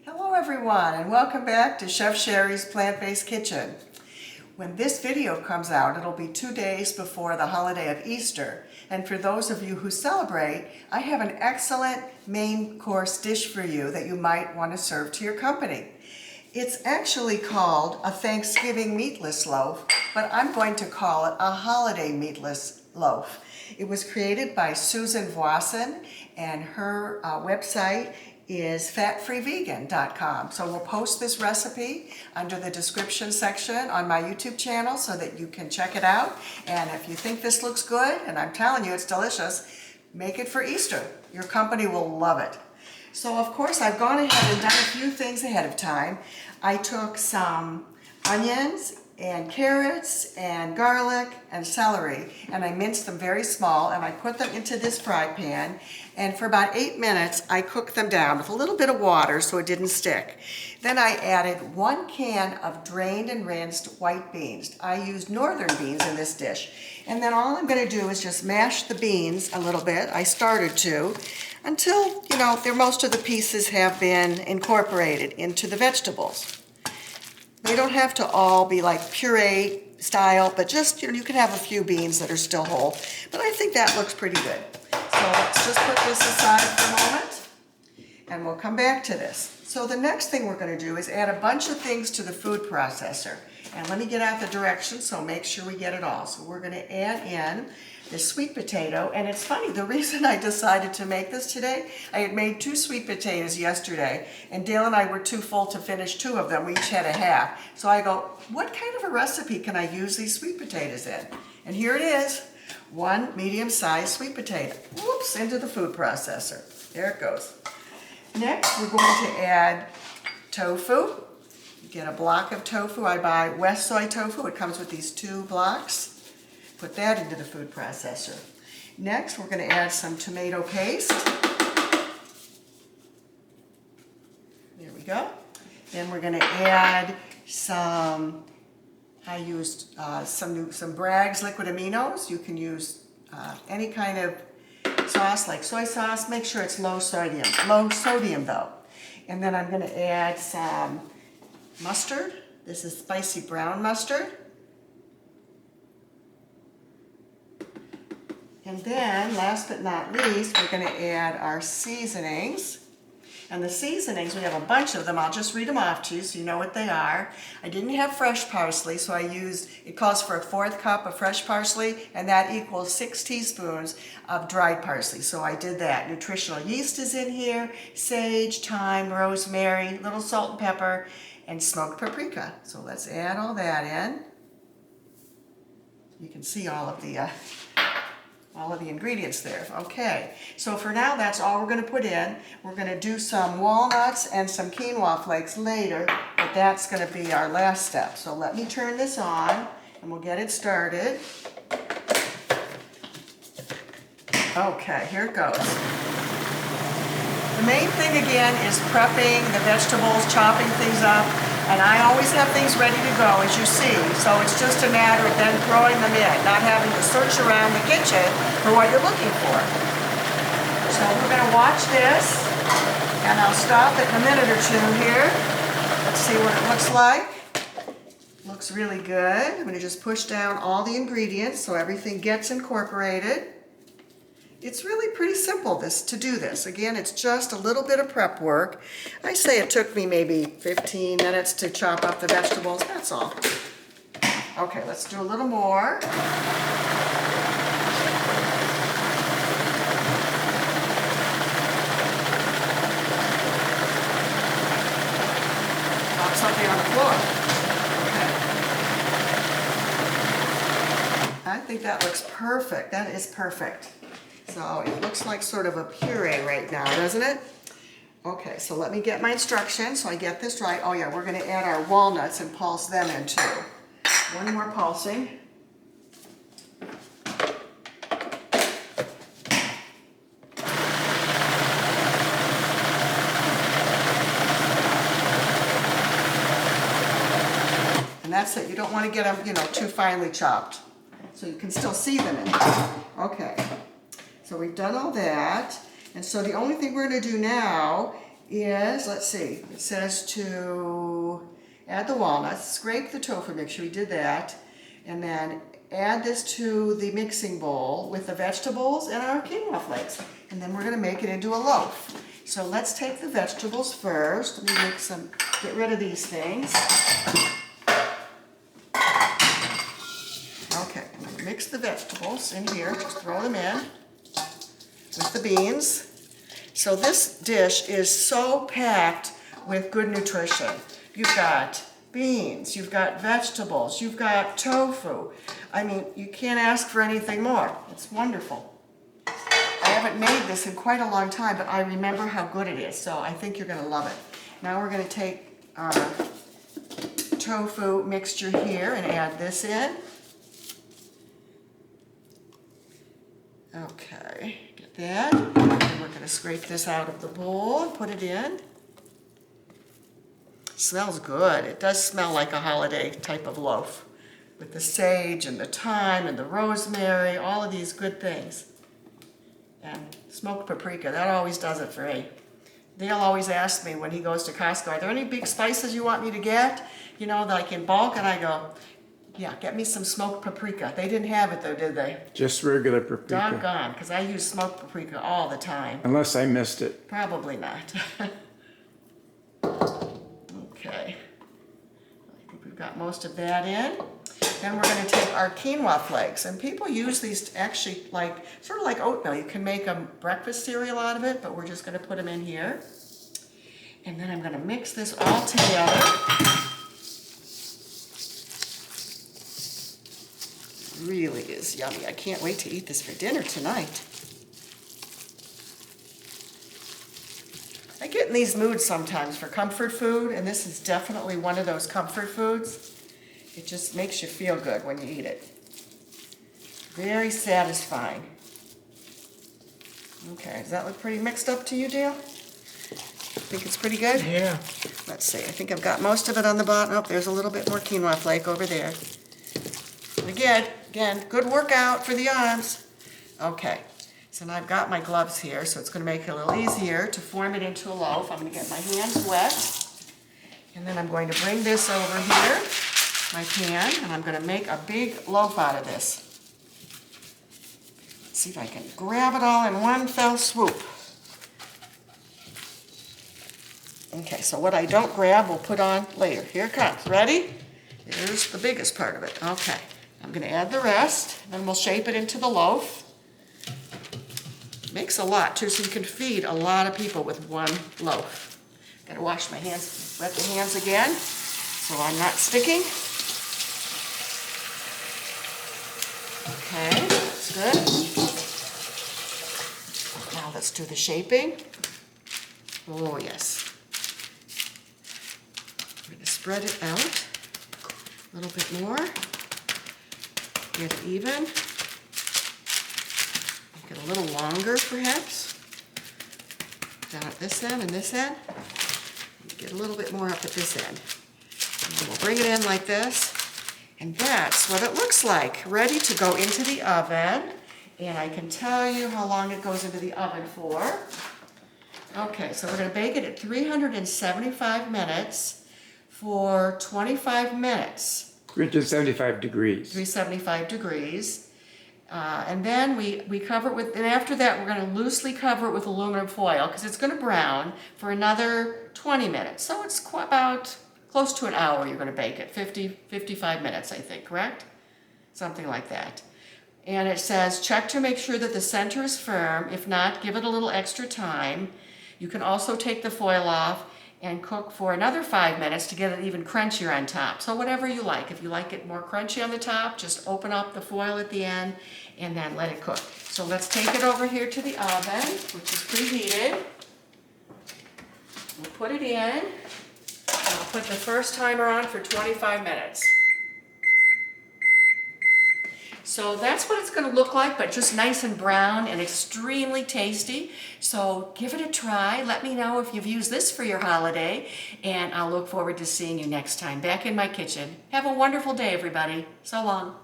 Hello everyone, and welcome back to Chef Sherry's Plant-Based Kitchen. When this video comes out, it'll be 2 days before the holiday of Easter. And for those of you who celebrate, I have an excellent main course dish for you that you might want to serve to your company. It's actually called a Thanksgiving meatless loaf, but I'm going to call it a holiday meatless loaf. It was created by Susan Voisin, and her website is fatfreevegan.com. So we'll post this recipe under the description section on my YouTube channel so that you can check it out. And if you think this looks good, and I'm telling you it's delicious, make it for Easter. Your company will love it. So of course I've gone ahead and done a few things ahead of time. I took some onions and carrots and garlic and celery, and I minced them very small, and I put them into this fry pan, and for about 8 minutes I cooked them down with a little bit of water so it didn't stick. Then I added 1 can of drained and rinsed white beans. I used northern beans in this dish. And then all I'm going to do is just mash the beans a little bit. I started to, until, most of the pieces have been incorporated into the vegetables. They don't have to all be like puree style, but just, you can have a few beans that are still whole. But I think that looks pretty good. So let's just put this aside for a moment, and we'll come back to this. So the next thing we're going to do is add a bunch of things to the food processor. And let me get out the directions, so make sure we get it all. So we're going to add in this sweet potato, and it's funny, the reason I decided to make this today, I had made 2 sweet potatoes yesterday, and Dale and I were too full to finish 2 of them. We each had a half. So I go, what kind of a recipe can I use these sweet potatoes in? And here it is, 1 medium-sized sweet potato. Whoops, into the food processor. There it goes. Next, we're going to add tofu. Get a block of tofu. I buy West Soy tofu. It comes with these 2 blocks. Put that into the food processor. Next, we're going to add some tomato paste. There we go. Then we're going to add some, I used some Bragg's liquid aminos. You can use any kind of sauce like soy sauce. Make sure it's low sodium though. And then I'm going to add some mustard. This is spicy brown mustard. And then, last but not least, we're going to add our seasonings. And the seasonings, we have a bunch of them. I'll just read them off to you so you know what they are. I didn't have fresh parsley, so I used, it calls for a 1/4 cup of fresh parsley, and that equals 6 teaspoons of dried parsley. So I did that. Nutritional yeast is in here, sage, thyme, rosemary, little salt and pepper, and smoked paprika. So let's add all that in. You can see all of the ingredients there. Okay, so for now that's all we're going to put in. We're going to do some walnuts and some quinoa flakes later, but that's going to be our last step. So let me turn this on and we'll get it started. Okay, here it goes. The main thing again is prepping the vegetables, chopping things up, and I always have things ready to go, as you see, so it's just a matter of then throwing them in, not having to search around the kitchen for what you're looking for. So we're going to watch this, and I'll stop it in a minute or 2 here. Let's see what it looks like. Looks really good. I'm going to just push down all the ingredients so everything gets incorporated. It's really pretty simple to do this. Again, it's just a little bit of prep work. I say it took me maybe 15 minutes to chop up the vegetables, that's all. Okay, let's do a little more. Pop something on the floor. Okay. I think that looks perfect. That is perfect. So it looks like sort of a puree right now, doesn't it? Okay, so let me get my instructions so I get this right. Oh yeah, we're going to add our walnuts and pulse them in too. 1 more pulsing. And that's it. You don't want to get them, too finely chopped. So you can still see them in there. Okay. So we've done all that, and so the only thing we're going to do now is, let's see, it says to add the walnuts, scrape the tofu mixture, we did that, and then add this to the mixing bowl with the vegetables and our quinoa flakes. And then we're gonna make it into a loaf. So let's take the vegetables first. Let me make some, get rid of these things. Okay, I'm gonna mix the vegetables in here, just throw them in with the beans. So this dish is so packed with good nutrition. You've got beans, you've got vegetables, you've got tofu. I mean, you can't ask for anything more. It's wonderful. I haven't made this in quite a long time, but I remember how good it is, so I think you're gonna love it. Now we're gonna take our tofu mixture here and add this in. Okay, get that. And we're gonna scrape this out of the bowl and put it in. Smells good. It does smell like a holiday type of loaf with the sage and the thyme and the rosemary, all of these good things. And smoked paprika, that always does it for me. Dale always asks me when he goes to Costco, are there any big spices you want me to get? You know, like in bulk, and I go, yeah, get me some smoked paprika. They didn't have it though, did they? Just regular paprika. Doggone, because I use smoked paprika all the time. Unless I missed it. Probably not. Okay. I think we've got most of that in. Then we're going to take our quinoa flakes, and people use these to actually like, sort of like oatmeal. You can make a breakfast cereal out of it, but we're just going to put them in here. And then I'm going to mix this all together. It really is yummy. I can't wait to eat this for dinner tonight. I get in these moods sometimes for comfort food, and this is definitely one of those comfort foods. It just makes you feel good when you eat it. Very satisfying. Okay, does that look pretty mixed up to you, Dale? Think it's pretty good? Yeah. Let's see, I think I've got most of it on the bottom. Oh, there's a little bit more quinoa flake over there. And again, good workout for the arms. Okay, so now I've got my gloves here, so it's going to make it a little easier to form it into a loaf. I'm going to get my hands wet, and then I'm going to bring this over here, my pan, and I'm going to make a big loaf out of this. Let's see if I can grab it all in one fell swoop. Okay, so what I don't grab, we'll put on later. Here it comes. Ready? Here's the biggest part of it. Okay, I'm going to add the rest, and then we'll shape it into the loaf. Makes a lot too, so you can feed a lot of people with one loaf. Got to wash my hands, wet the hands again, so I'm not sticking. Okay, that's good. Now let's do the shaping. Oh yes. I'm going to spread it out a little bit more. Get it even. Make it a little longer perhaps. Down at this end and this end. Get a little bit more up at this end. And then we'll bring it in like this. And that's what it looks like, ready to go into the oven. And I can tell you how long it goes into the oven for. Okay, so we're going to bake it at 375 minutes for 25 minutes. 375 degrees. 375 degrees. And then we cover it with, and after that we're going to loosely cover it with aluminum foil because it's going to brown for another 20 minutes. So it's about close to an hour you're going to bake it, 55 minutes I think, correct? Something like that. And it says, check to make sure that the center is firm. If not, give it a little extra time. You can also take the foil off and cook for another 5 minutes to get it even crunchier on top. So whatever you like. If you like it more crunchy on the top, just open up the foil at the end and then let it cook. So let's take it over here to the oven, which is preheated. We'll put it in. I'll put the first timer on for 25 minutes. So that's what it's going to look like, but just nice and brown and extremely tasty. So give it a try. Let me know if you've used this for your holiday, and I'll look forward to seeing you next time back in my kitchen. Have a wonderful day, everybody. So long.